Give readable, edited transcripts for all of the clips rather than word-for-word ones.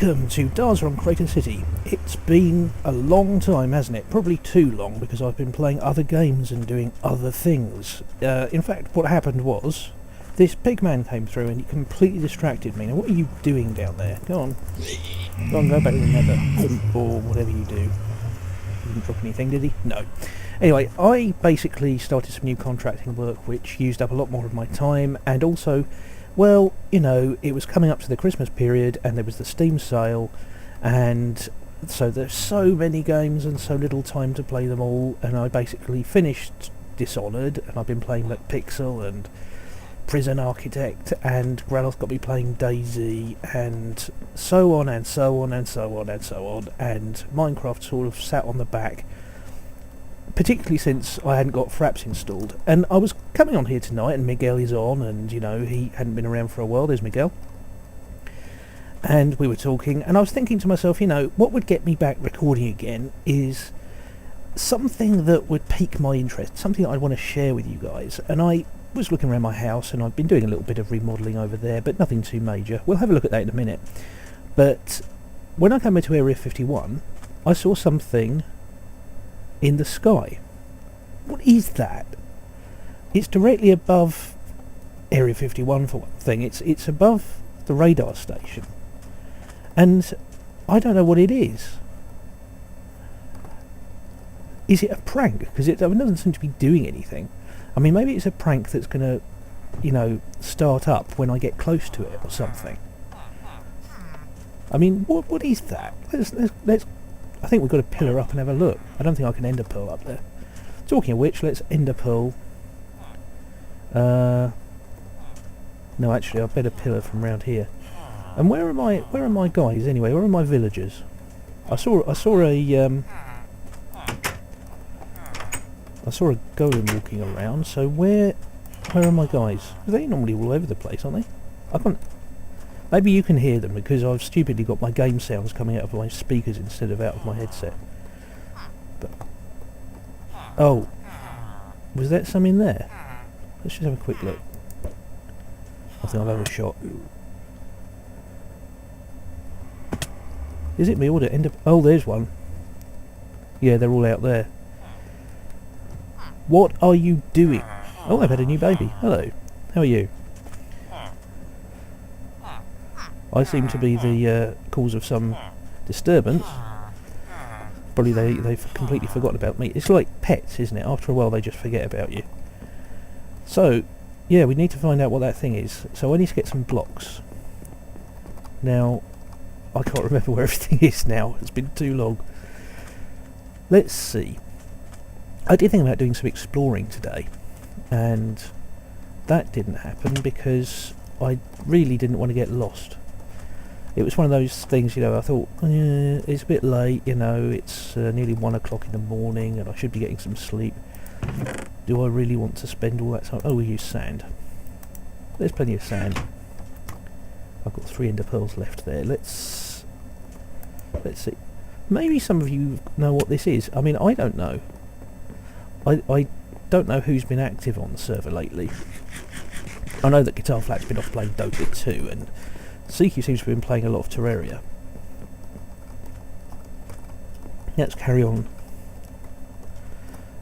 Welcome to Darzzr on Crater City. It's been a long time, hasn't it? Probably too long, because I've been playing other games and doing other things. In fact, what happened was, this big man came through and he completely distracted me. Now, what are you doing down there? Go on. Go back to the nether. Or whatever you do. He didn't drop anything, did he? No. Anyway, I basically started some new contracting work, which used up a lot more of my time, and also, well, you know, it was coming up to the Christmas period and there was the Steam sale, and so there's so many games and so little time to play them all, and I basically finished Dishonored, and I've been playing like Pixel and Prison Architect, and Granoth got me playing Daisy, and so on and so on and so on and so on, and Minecraft sort of sat on the back, particularly since I hadn't got Fraps installed. And I was coming on here tonight and Miguel is on, and you know, he hadn't been around for a while. There's Miguel. And we were talking, and I was thinking to myself, you know, what would get me back recording again is something that would pique my interest, something that I'd want to share with you guys. And I was looking around my house, and I've been doing a little bit of remodelling over there, but nothing too major. We'll have a look at that in a minute. But when I came into Area 51, I saw something in the sky. What is that? It's directly above Area 51 for one thing. It's above the radar station, and I don't know what it is. Is it a prank? Because it doesn't seem to be doing anything. I mean, maybe it's a prank that's going to, you know, start up when I get close to it or something. I mean, what is that? Let's I think we've got to pillar up and have a look. I don't think I can ender pearl up there. Talking of which, let's ender pearl. No, actually, I better pillar from round here. And where are my guys anyway? Where are my villagers? I saw a golem walking around. So where are my guys? They're normally all over the place, aren't they? I can't. Maybe you can hear them because I've stupidly got my game sounds coming out of my speakers instead of out of my headset. But oh, was that some in there? Let's just have a quick look. I think I'll have a shot. Is it me or the end up? Oh, there's one. Yeah, they're all out there. What are you doing? Oh, I've had a new baby. Hello. How are you? I seem to be the cause of some disturbance. Probably they've completely forgotten about me. It's like pets, isn't it? After a while they just forget about you. So, yeah, we need to find out what that thing is. So I need to get some blocks. Now, I can't remember where everything is now. It's been too long. Let's see. I did think about doing some exploring today, and that didn't happen because I really didn't want to get lost. It was one of those things, you know, I thought, it's a bit late, you know, it's nearly 1 o'clock in the morning and I should be getting some sleep. Do I really want to spend all that time? Oh, we use sand. There's plenty of sand. I've got 3 ender pearls left there. Let's see. Maybe some of you know what this is. I mean, I don't know. I don't know who's been active on the server lately. I know that Guitar Flat's been off playing Dota 2, and CQ seems to have been playing a lot of Terraria. Let's carry on.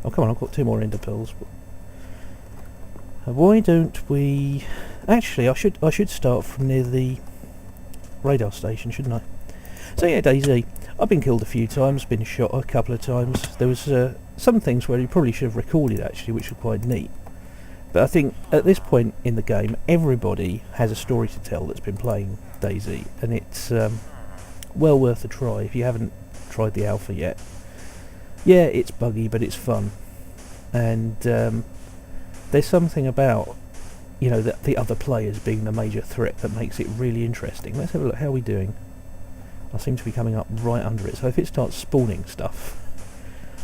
Oh, come on, I've got 2 more ender pearls. Why don't we... Actually, I should start from near the radar station, shouldn't I? So yeah, Daisy. I've been killed a few times, been shot a couple of times. There was some things where you probably should have recorded, actually, which were quite neat. But I think at this point in the game, everybody has a story to tell that's been playing Daisy, and it's well worth a try if you haven't tried the alpha yet. Yeah, it's buggy, but it's fun, and there's something about, you know, the other players being the major threat that makes it really interesting. Let's have a look. How are we doing? I seem to be coming up right under it, so if it starts spawning stuff,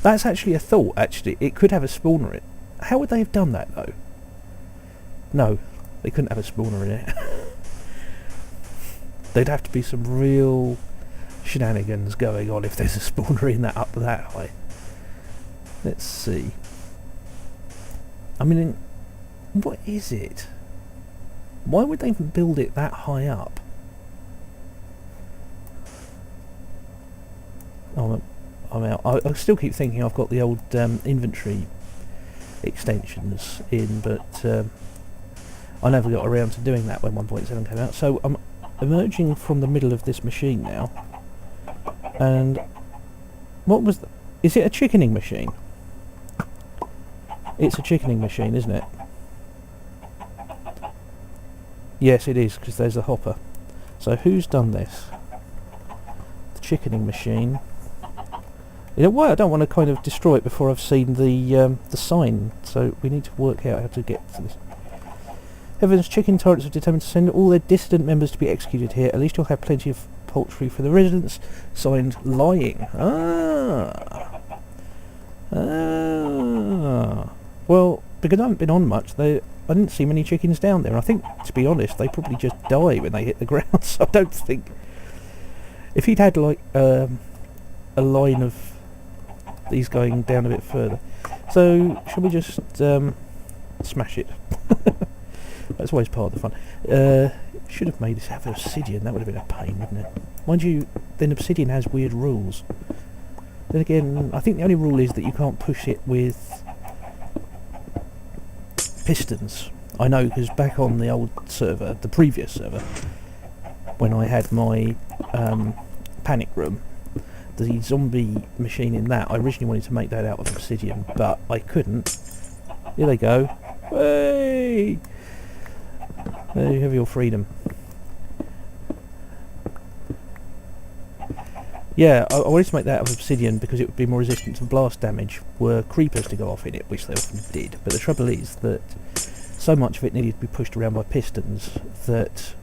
that's actually a thought. Actually, it could have a spawner in it. How would they have done that though? No, they couldn't have a spawner in it. There'd have to be some real shenanigans going on if there's a spawner in that up that high. Let's see. I mean, what is it? Why would they build it that high up? I'm out. I still keep thinking I've got the old inventory extensions in, but I never got around to doing that when 1.7 came out. So I'm emerging from the middle of this machine now, and what was is it a chickening machine? It's a chickening machine, isn't it? Yes, it is, because there's a hopper. So who's done this? The chickening machine. You know why I don't want to kind of destroy it before I've seen the sign. So we need to work out how to get to this. Heaven's chicken turrets have determined to send all their dissident members to be executed here. At least you'll have plenty of poultry for the residents. Signed, Lying. Well, because I haven't been on much, I didn't see many chickens down there. I think, to be honest, they probably just die when they hit the ground. So I don't think... If he'd had, like, a line of these going down a bit further. So, shall we just smash it? That's always part of the fun. Should have made this out of obsidian. That would have been a pain, wouldn't it? Mind you, then obsidian has weird rules. Then again, I think the only rule is that you can't push it with pistons. I know, because back on the old server, the previous server, when I had my panic room, the zombie machine in that, I originally wanted to make that out of obsidian, but I couldn't. Here they go. Hey! There you have your freedom. Yeah, I wanted to make that out of obsidian because it would be more resistant to blast damage were creepers to go off in it, which they often did. But the trouble is that so much of it needed to be pushed around by pistons that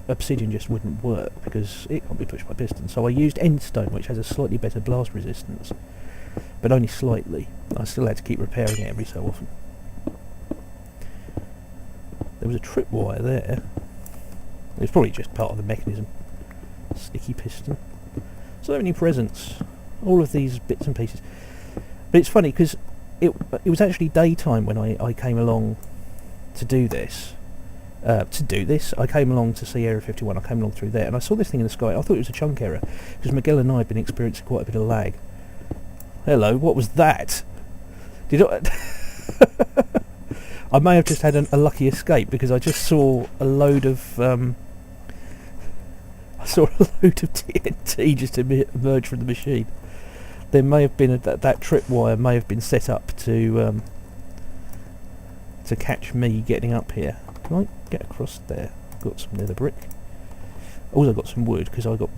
obsidian just wouldn't work because it can't be pushed by pistons. So I used endstone, which has a slightly better blast resistance, but only slightly. I still had to keep repairing it every so often. There was a tripwire there. It was probably just part of the mechanism. Sticky piston. So many presents. All of these bits and pieces. But it's funny because it was actually daytime when I came along to do this. I came along to see Area 51. I came along through there and I saw this thing in the sky. I thought it was a chunk error because Miguel and I had been experiencing quite a bit of lag. Hello, what was that? Did I... I may have just had a lucky escape because I just saw a load of TNT just emerge from the machine. There may have been that tripwire may have been set up to catch me getting up here. Can I get across there? Got some nether brick. Also got some wood because I got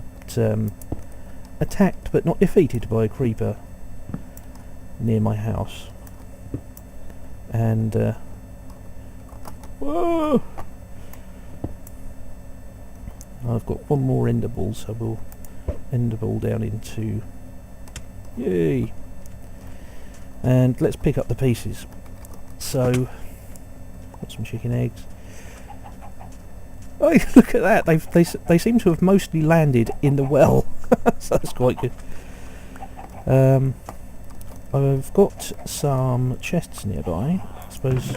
attacked but not defeated by a creeper near my house. And whoa! I've got one more ender ball, so we'll ender ball down into... Yay! And let's pick up the pieces. So, got some chicken eggs. Oh, look at that! They seem to have mostly landed in the well, so that's quite good. I've got some chests nearby. I suppose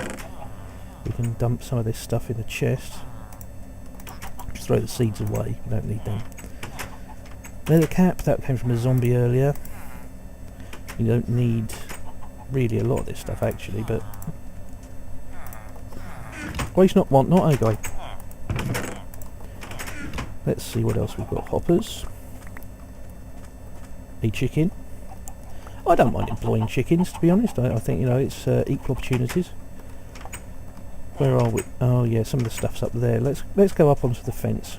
we can dump some of this stuff in the chest. Just throw the seeds away, we don't need them. Leather cap, that came from a zombie earlier. You don't need really a lot of this stuff actually, but... Waste not, want not, eh guy? Let's see what else we've got. Hoppers. A chicken. I don't mind employing chickens, to be honest. I think, you know, it's equal opportunities. Where are we? Oh yeah, some of the stuff's up there. Let's go up onto the fence.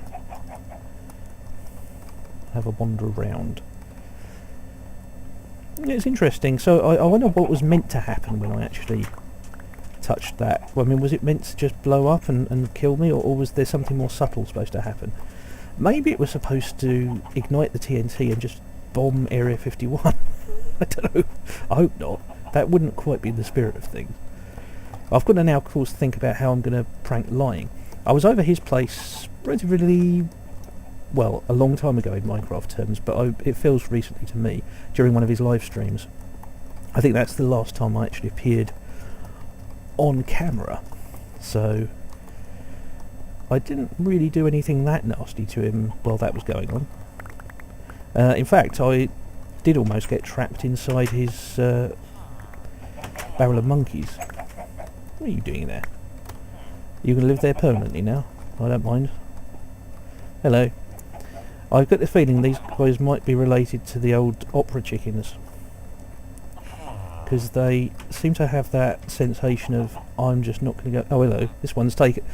Have a wander around. Yeah, it's interesting. So I wonder what was meant to happen when I actually touched that. Well, I mean, was it meant to just blow up and kill me, or was there something more subtle supposed to happen? Maybe it was supposed to ignite the TNT and just bomb Area 51. I don't know. I hope not. That wouldn't quite be the spirit of things. I've got to now, of course, think about how I'm going to prank Lying. I was over his place relatively, well, a long time ago in Minecraft terms, but it feels recently to me, during one of his live streams. I think that's the last time I actually appeared on camera. So I didn't really do anything that nasty to him while that was going on. In fact, I Did almost get trapped inside his barrel of monkeys. What are you doing there? You can live there permanently now? I don't mind. Hello. I've got the feeling these guys might be related to the old opera chickens, because they seem to have that sensation of, I'm just not going to go... Oh, hello. This one's taken...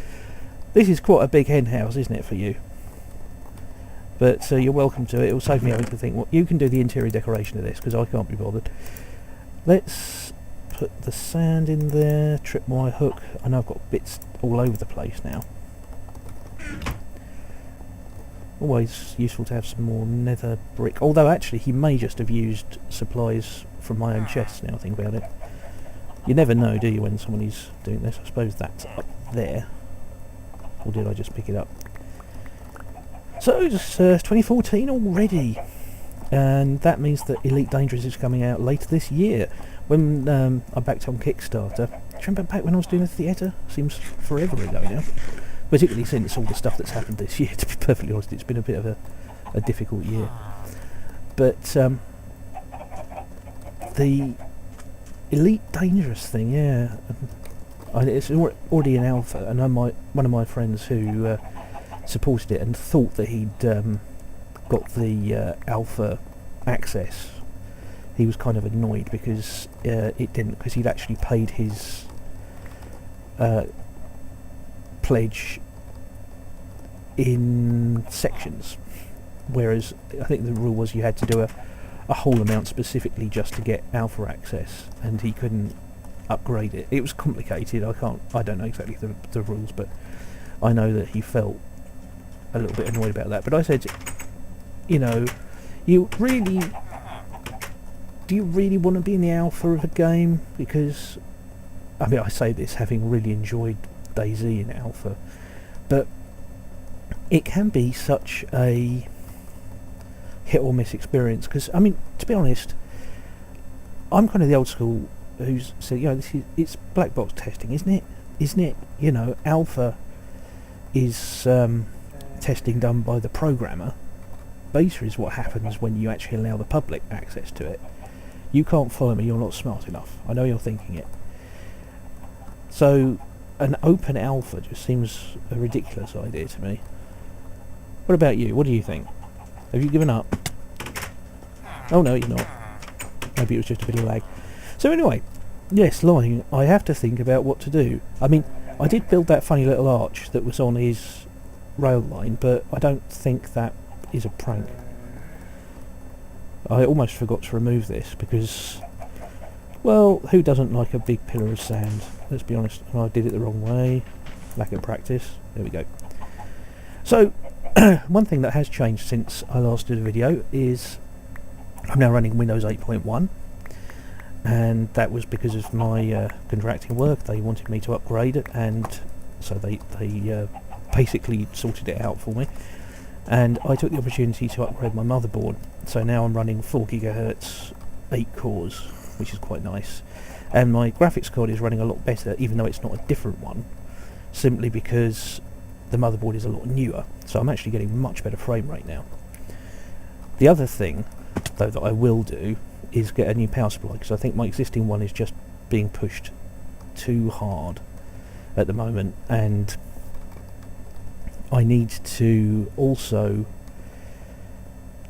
This is quite a big hen house, isn't it, for you? But you're welcome to it. It'll save me having to think, well, you can do the interior decoration of this, because I can't be bothered. Let's put the sand in there, trip my hook. I know I've got bits all over the place now. Always useful to have some more nether brick. Although actually he may just have used supplies from my own chest now I think about it. You never know, do you, when someone is doing this. I suppose that's up there. Or did I just pick it up? So it's 2014 already. And that means that Elite Dangerous is coming out later this year. When I backed on Kickstarter, do you remember back when I was doing the theatre? Seems forever ago now. Particularly since all the stuff that's happened this year, to be perfectly honest, it's been a bit of a difficult year. But the Elite Dangerous thing, yeah, it's already in alpha, and one of my friends who supported it and thought that he'd got the alpha access, he was kind of annoyed because it didn't, because he'd actually paid his pledge in sections, whereas I think the rule was you had to do a whole amount specifically just to get alpha access, and he couldn't upgrade it. It was complicated. I don't know exactly the rules, but I know that he felt a little bit annoyed about that. But I said, you know, do you really want to be in the alpha of a game? Because, I mean, I say this having really enjoyed DayZ in alpha, but it can be such a hit or miss experience. Because, I mean, to be honest, I'm kind of the old school who's said, you know, it's black box testing, isn't it? You know, alpha is testing done by the programmer. Beta is what happens when you actually allow the public access to it. You can't follow me, you're not smart enough. I know you're thinking it. So, an open alpha just seems a ridiculous idea to me. What about you? What do you think? Have you given up? Oh no, you're not. Maybe it was just a bit of lag. So anyway, yes, lying, I have to think about what to do. I mean, I did build that funny little arch that was on his rail line, but I don't think that is a prank. I almost forgot to remove this because, well, who doesn't like a big pillar of sand? Let's be honest. I did it the wrong way. Lack of practice. There we go. So, one thing that has changed since I last did a video is I'm now running Windows 8.1, and that was because of my contracting work. They wanted me to upgrade it, and so they basically sorted it out for me. And I took the opportunity to upgrade my motherboard, so now I'm running 4 GHz, 8 cores, which is quite nice. And my graphics card is running a lot better, even though it's not a different one, simply because the motherboard is a lot newer, so I'm actually getting much better frame rate now. The other thing, though, that I will do is get a new power supply, because I think my existing one is just being pushed too hard at the moment, and I need to also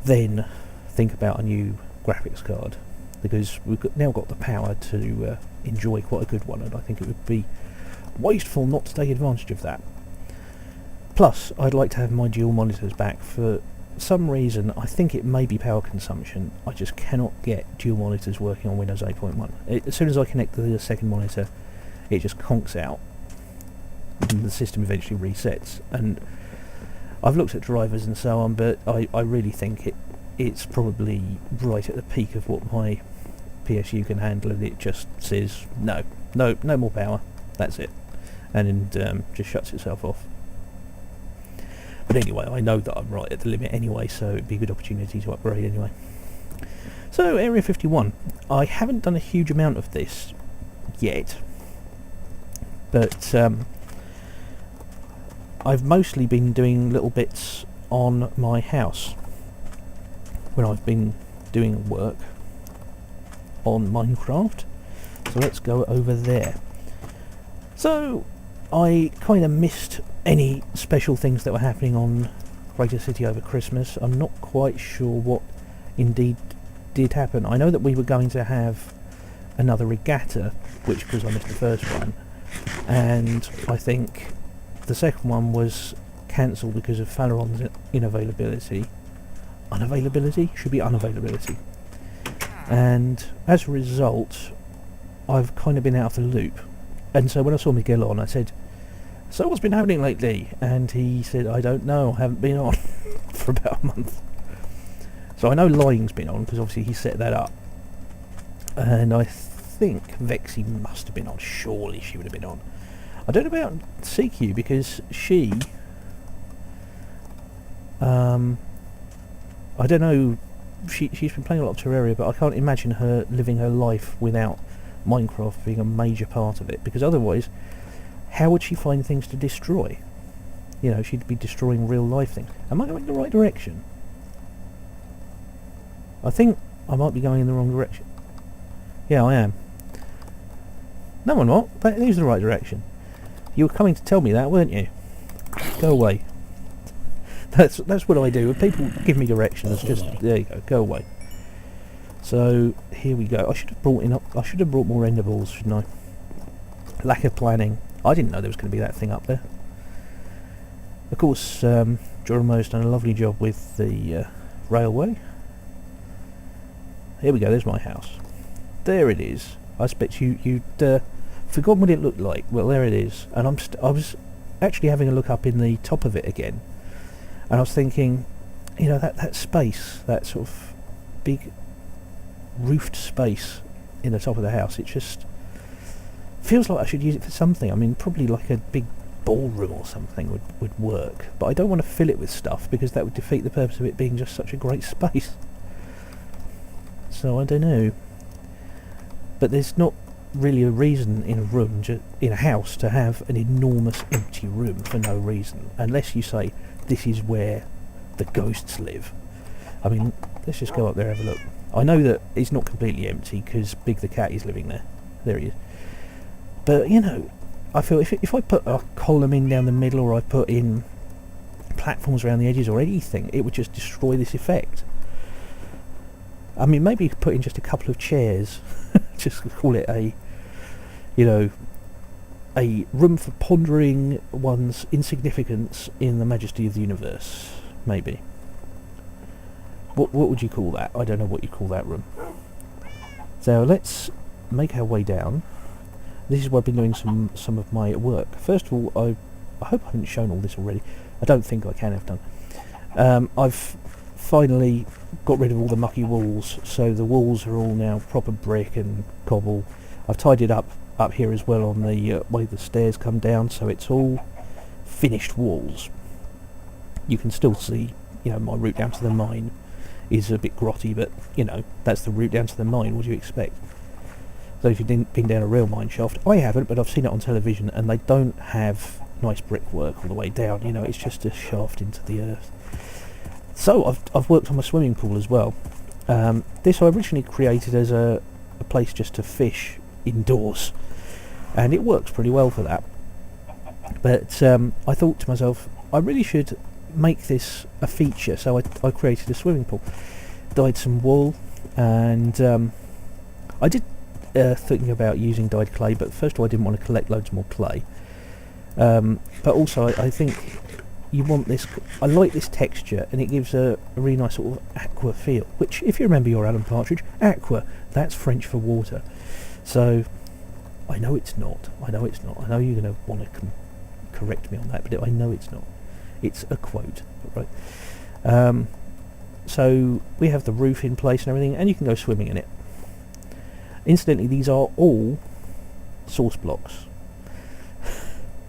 then think about a new graphics card, because we've now got the power to enjoy quite a good one, and I think it would be wasteful not to take advantage of that. Plus, I'd like to have my dual monitors back. For some reason, I think it may be power consumption, I just cannot get dual monitors working on Windows 8.1. As soon as I connect the second monitor, it just conks out, and the system eventually resets. And I've looked at drivers and so on, but I really think it's probably right at the peak of what my PSU can handle, and it just says no more power, that's it, and just shuts itself off. But anyway, I know that I'm right at the limit anyway, so it'd be a good opportunity to upgrade anyway. So, Area 51. I haven't done a huge amount of this yet, but I've mostly been doing little bits on my house when I've been doing work on Minecraft. So let's go over there. So I kind of missed any special things that were happening on Greater City over Christmas. I'm not quite sure what indeed did happen. I know that we were going to have another regatta, which, because I missed the first one, and I think the second one was cancelled because of Faleron's unavailability. Should be unavailability. And as a result, I've kind of been out of the loop. And so when I saw Miguel on, I said, "So what's been happening lately?" And he said, "I don't know, I haven't been on for about a month." So I know Lying's been on, because obviously he set that up. And I think Vexy must have been on. Surely she would have been on. I don't know about CQ, because she... I don't know, she's been playing a lot of Terraria, but I can't imagine her living her life without Minecraft being a major part of it, because otherwise, how would she find things to destroy? You know, she'd be destroying real life things. Am I going in the right direction? I think I might be going in the wrong direction. Yeah, I am. No, I'm not. That is the right direction. You were coming to tell me that, weren't you? Go away. That's what I do. When people give me directions, just there you go away. So here we go. I should have brought more ender balls, shouldn't I? Lack of planning. I didn't know there was going to be that thing up there. Of course, Joromo's done a lovely job with the railway. Here we go. There's my house. There it is. I expect you'd forgotten what it looked like. Well, there it is. And I was actually having a look up in the top of it again. And I was thinking, you know, that space, that sort of big roofed space in the top of the house, it just feels like I should use it for something. I mean, probably like a big ballroom or something would work. But I don't want to fill it with stuff, because that would defeat the purpose of it being just such a great space. So I don't know. But there's not really a reason in a room, in a house, to have an enormous empty room for no reason, unless you say this is where the ghosts live. I mean, let's just go up there and have a look. I know that it's not completely empty because Big the cat is living there. There he is. But you know, I feel if I put a column in down the middle, or I put in platforms around the edges or anything, it would just destroy this effect. I mean, maybe you could put in just a couple of chairs. Just call it a, you know, a room for pondering one's insignificance in the majesty of the universe. Maybe. What would you call that? I don't know what you call that room. So let's make our way down. This is where I've been doing some of my work. First of all, I hope I haven't shown all this already. I don't think I can have done. I've finally got rid of all the mucky walls, so the walls are all now proper brick and cobble. I've tidied up here as well on the way the stairs come down, so it's all finished walls. You can still see, you know, my route down to the mine is a bit grotty, but you know, that's the route down to the mine. What do you expect? So if you've been down a real mine shaft, I haven't, but I've seen it on television, and they don't have nice brickwork all the way down. You know, it's just a shaft into the earth. So I've worked on my swimming pool as well. This I originally created as a place just to fish indoors, and it works pretty well for that. But I thought to myself, I really should make this a feature, so I created a swimming pool. Dyed some wool, and I did thinking about using dyed clay, but first of all I didn't want to collect loads more clay. But also I think you want this, I like this texture, and it gives a really nice sort of aqua feel, which, if you remember your Alan Partridge, aqua, that's French for water. So I know it's not. I know you're going to want to correct me on that, but I know it's not. It's a quote, right? So we have the roof in place and everything, and you can go swimming in it. Incidentally, these are all source blocks.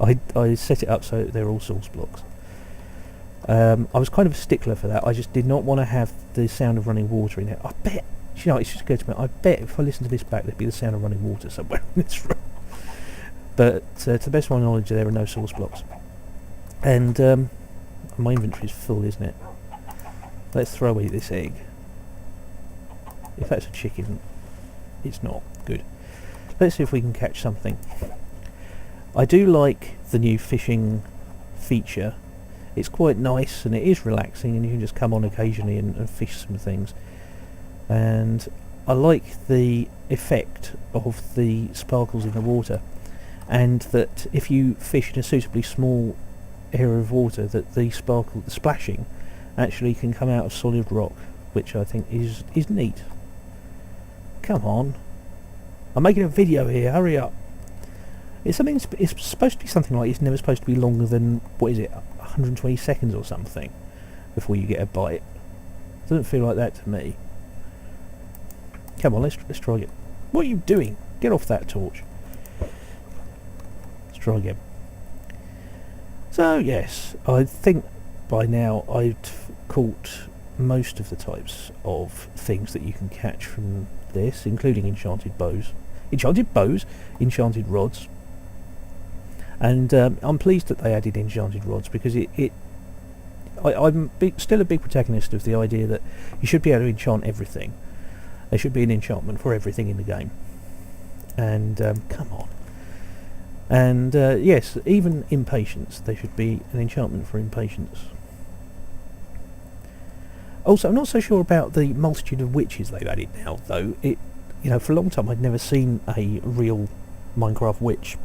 I set it up so they're all source blocks. I was kind of a stickler for that. I just did not want to have the sound of running water in there. I bet, you know, it's just occurred to me, I bet if I listen to this back, there'd be the sound of running water somewhere in this room. But to the best of my knowledge, there are no source blocks. And my inventory's full, isn't it? Let's throw away this egg. If that's a chicken, it's not good. Let's see if we can catch something. I do like the new fishing feature. It's quite nice and it is relaxing, and you can just come on occasionally and fish some things. And I like the effect of the sparkles in the water, and that if you fish in a suitably small area of water, that the splashing actually can come out of solid rock, which I think is neat. Come on, I'm making a video here, hurry up. It's supposed to be something like, it's never supposed to be longer than, what is it, 120 seconds or something before you get a bite. Doesn't feel like that to me. Come on, let's try again. What are you doing? Get off that torch. Let's try again. So yes, I think by now I've caught most of the types of things that you can catch from this, including enchanted bows, enchanted rods, and I'm pleased that they added enchanted rods, because I'm still a big protagonist of the idea that you should be able to enchant everything. There should be an enchantment for everything in the game. And come on. And yes, even impatience, there should be an enchantment for impatience. Also, I'm not so sure about the multitude of witches they've added now, though. For a long time I'd never seen a real Minecraft witch.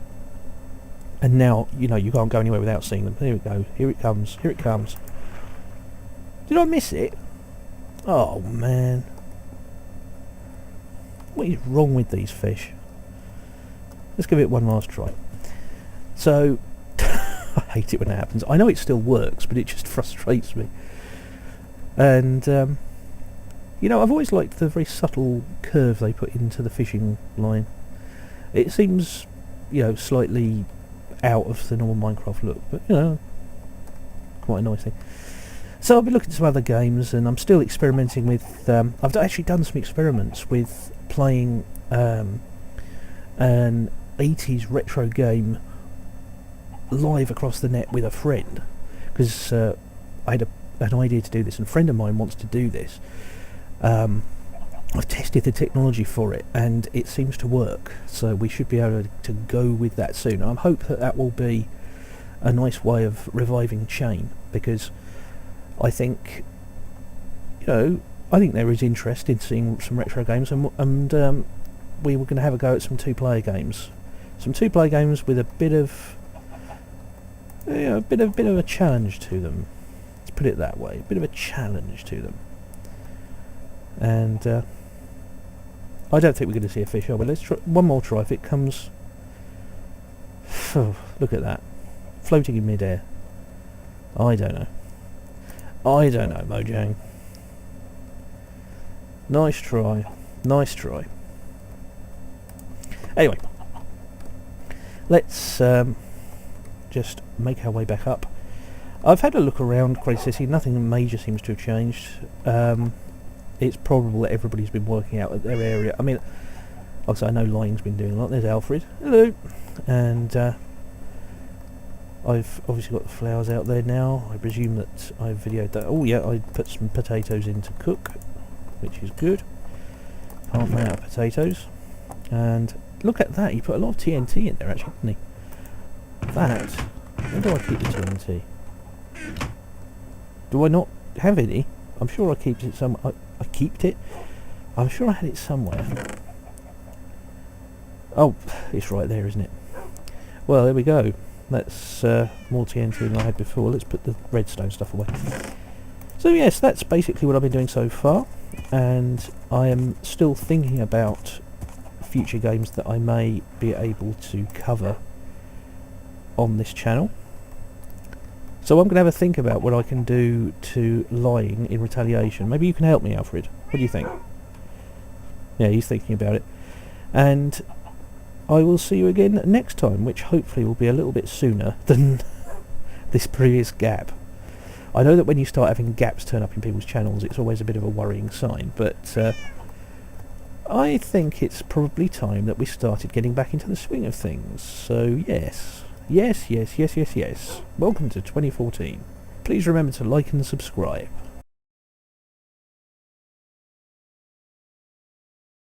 And now, you can't go anywhere without seeing them. Here we go. Here it comes. Here it comes. Did I miss it? Oh, man. What is wrong with these fish? Let's give it one last try. So, I hate it when that happens. I know it still works, but it just frustrates me. And, I've always liked the very subtle curve they put into the fishing line. It seems, slightly out of the normal Minecraft look, but, quite a nice thing. So I've been looking at some other games, and I'm still experimenting with... I've actually done some experiments with playing an 80s retro game live across the net with a friend, because I had an idea to do this, and a friend of mine wants to do this. I've tested the technology for it, and it seems to work, so we should be able to go with that soon. I hope that will be a nice way of reviving Chain, because I think there is interest in seeing some retro games, and we were going to have a go at some two-player games with a bit of a challenge to them. Let's put it that way, a bit of a challenge to them. And I don't think we're going to see a fish, are we? Let's try one more try. If it comes, look at that, floating in midair. I don't know, Mojang. Nice try. Anyway, let's just make our way back up. I've had a look around Craterians. Nothing major seems to have changed. It's probable that everybody's been working out at their area. I mean, obviously I know Lying's been doing a lot. There's Alfred. Hello. And I've obviously got the flowers out there now. I presume that I've videoed that. Oh yeah, I put some potatoes in to cook, which is good. Can't run out of potatoes. And look at that, he put a lot of TNT in there actually, didn't he? That. Where do I keep the TNT? Do I not have any? I'm sure I kept it somewhere. I kept it? I'm sure I had it somewhere. Oh, it's right there, isn't it? Well, there we go. That's more TNT than I had before. Let's put the redstone stuff away. So yes, that's basically what I've been doing so far. And I am still thinking about future games that I may be able to cover on this channel. So I'm going to have a think about what I can do to Lying in retaliation. Maybe you can help me, Alfred. What do you think? Yeah, he's thinking about it. And I will see you again next time, which hopefully will be a little bit sooner than this previous gap. I know that when you start having gaps turn up in people's channels, it's always a bit of a worrying sign, but I think it's probably time that we started getting back into the swing of things. So yes. Welcome to 2014. Please remember to like and subscribe.